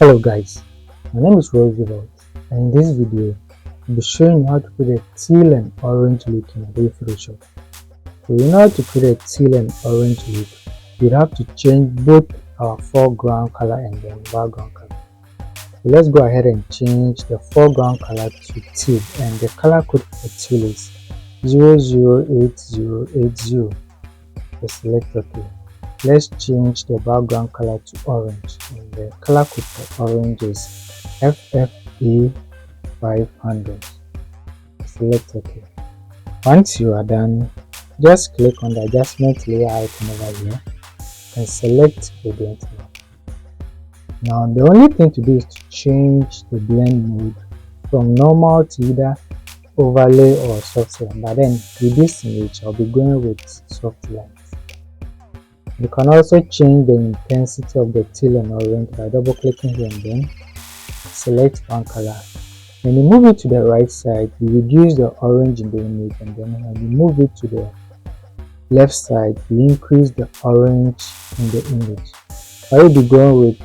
Hello guys, my name is Roosevelt, and in this video I'll be showing you how to create a teal and orange look in Adobe Photoshop. So in order to create a teal and orange look, you'd have to change both our foreground color and then background color. So let's go ahead and change the foreground color to teal, and the color code for teal is 008080. So select OK. Let's change the background color to orange, and the color code for orange is FFA 500. Select OK. Once you are done, just click on the adjustment layer icon over here and select gradient mode. Now the only thing to do is to change the blend mode from normal to either overlay or soft line, but then with this image I'll be going with soft line. You can also change the intensity of the teal and orange by double clicking here and then select one color. When you move it to the right side, you reduce the orange in the image, and then when you move it to the left side, you increase the orange in the image. I will be going with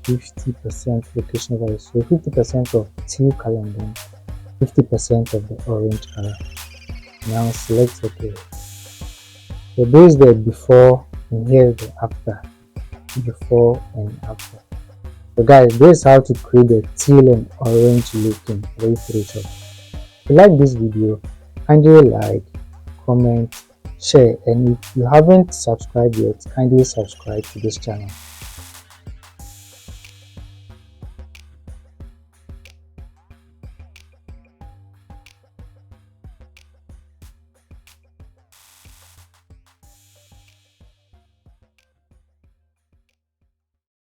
50% location value, so 50% of teal color and then 50% of the orange color. Now select OK. So this is the before and here is the after, before and after. So guys, this is how to create a teal and orange look in Adobe Photoshop. If you like this video, kindly like, comment, share, and if you haven't subscribed yet, kindly subscribe to this channel.